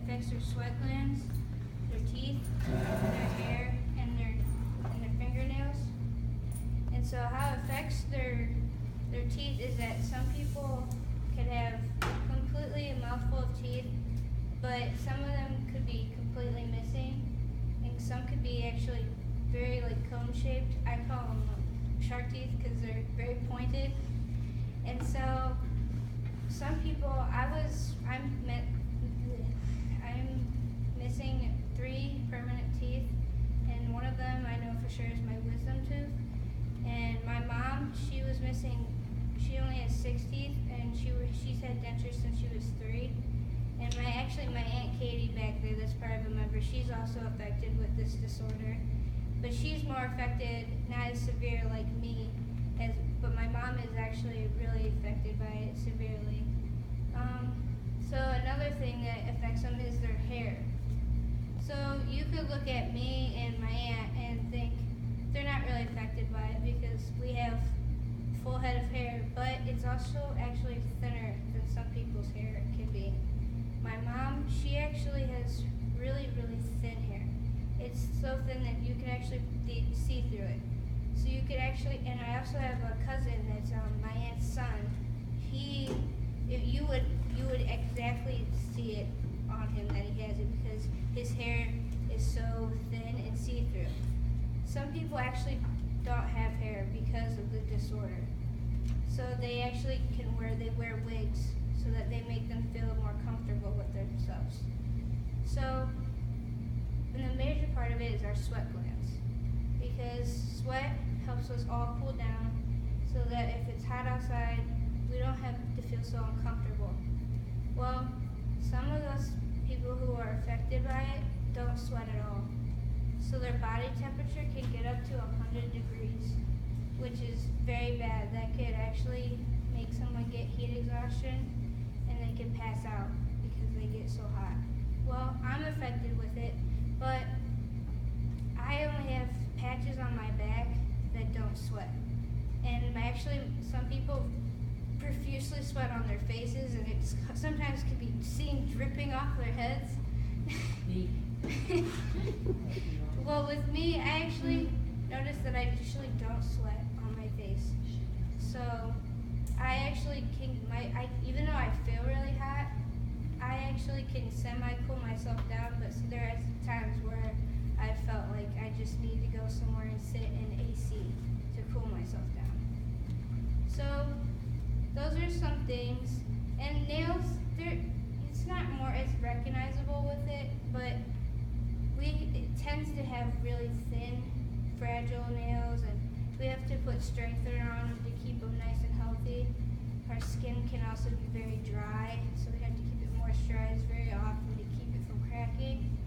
affects their sweat glands, their teeth, their hair, and their fingernails. And so how it affects their teeth is that some people could have completely a mouthful of teeth, but some of them could be completely missing, and some could be actually very like cone shaped. I call them shark teeth because they're very pointed. And so some people, I'm missing 3 permanent teeth, and one of them I know for sure is my wisdom tooth. And my mom, she was missing. She only has 6 teeth, and she's had dentures since she was 3. And my Aunt Katie back there, that's part of a member, she's also affected with this disorder, but she's more affected, not as severe like me, but my mom is actually really affected by it severely. So another thing that affects them is their hair. So you could look at me and my aunt and think they're not really affected by it because we have full head of hair, but it's also actually thinner than some people's hair can be. My mom, she actually has really, really thin hair. It's so thin that you can actually see through it. So you could actually, and I also have a cousin that's my aunt's son. You would exactly see it on him that he has it because his hair is so thin and see-through. Some people actually don't have hair because of the disorder. So they actually they wear wigs so that they make them feel more comfortable with themselves. So, and the major part of it is our sweat glands, because sweat helps us all cool down so that if it's hot outside, we don't have to feel so uncomfortable. Well, some of those people who are affected by it don't sweat at all. So their body temperature can get up to 100 degrees, which is very bad. That could actually make someone get heat exhaustion and they could pass out because they get so hot. Well, I'm affected with it, but I only have patches on my back that don't sweat. And actually, some people profusely sweat on their faces, and it sometimes can be seen dripping off their heads. Well, with me, I actually noticed that I usually don't sweat on my face. So I actually can, even though I feel really hot, I actually can semi-cool myself down, but there are times where I felt like I just need to go somewhere and sit in AC to cool myself down. So those are some things. And nails, it's not more as recognizable with it, but it tends to have really thin, fragile nails, and we have to put strengthener on them to keep them nice and healthy. Our skin can also be very dry, so we have to keep it moisturized very often to keep it from cracking.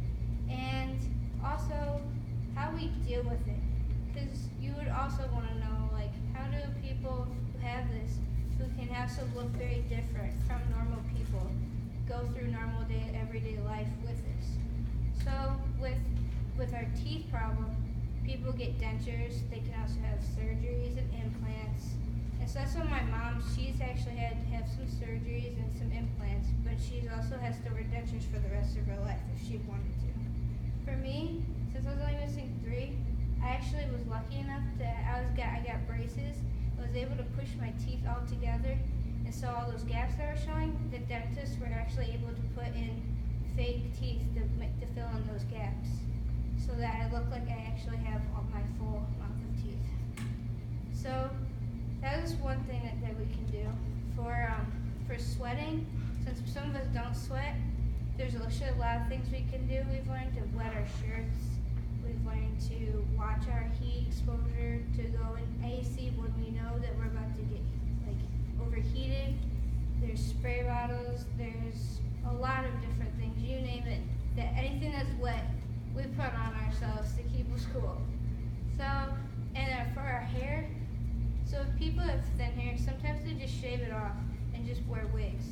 And also, how we deal with it. Because you would also want to know, like, how do people who have this, who can also look very different from normal people, go through normal everyday life with this? So with our teeth problem, people get dentures. They can also have surgeries and implants. And so that's what my mom, she's actually had to have some surgeries and some implants, but she also has to wear dentures for the rest of her life if she wanted to. For me, since I was only missing 3, I actually was lucky enough that I got braces. I was able to push my teeth all together, and so all those gaps that I was showing, the dentists were actually able to put in fake teeth to fill in those gaps, so that I look like I actually have all my full mouth of teeth. So that is one thing that we can do for sweating. Since some of us don't sweat, there's actually a lot of things we can do. We've learned to wet our shirts. We've learned to watch our heat exposure, to go in AC when we know that we're about to get overheated. There's spray bottles. There's a lot of different things. You name it. That anything that's wet, we put on ourselves to keep us cool. So, and for our hair, so if people have thin hair, sometimes they just shave it off and just wear wigs.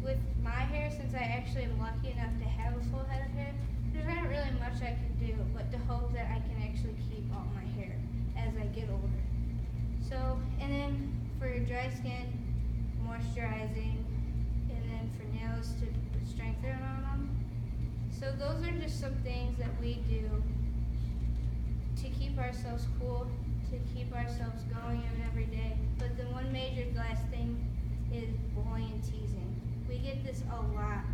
With my hair, since I actually am lucky enough to have a full head of hair, there's not really much I can do but to hope that I can actually keep all my hair as I get older. So, and then for your dry skin, moisturizing, and then for nails to put strengthener on them. So those are just some things that we do to keep ourselves cool, to keep ourselves going every day. But the one major last thing is bullying and teasing. We get this a lot.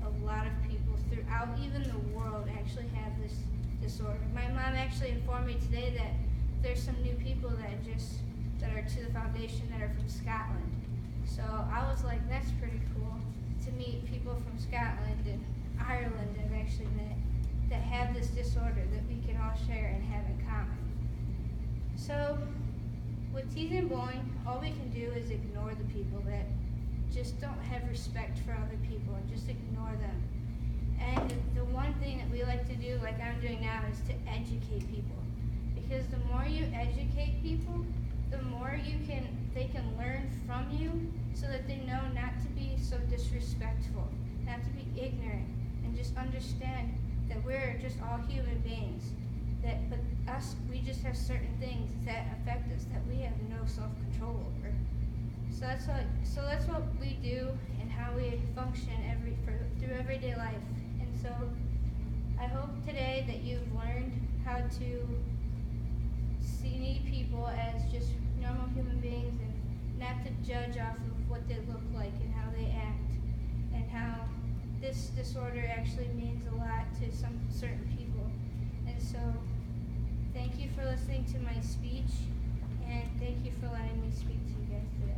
A lot of people throughout even the world actually have this disorder. My mom actually informed me today that there's some new people that are to the foundation that are from Scotland. So I was like, that's pretty cool to meet people from Scotland and Ireland that I've actually met that have this disorder that we can all share and have in common. So with teasing and bullying, all we can do is ignore the people that just don't have respect for other people and just ignore them. And the one thing that we like to do, like I'm doing now, is to educate people. Because the more you educate people, the more they can learn from you so that they know not to be so disrespectful, not to be ignorant, and just understand that we're just all human beings. But we just have certain things that affect us that we have no self-control over. So that's what we do and how we function through everyday life. And so I hope today that you've learned how to see people as just normal human beings and not to judge off of what they look like and how they act, and how this disorder actually means a lot to some certain people. And so thank you for listening to my speech, and thank you for letting me speak to you guys today.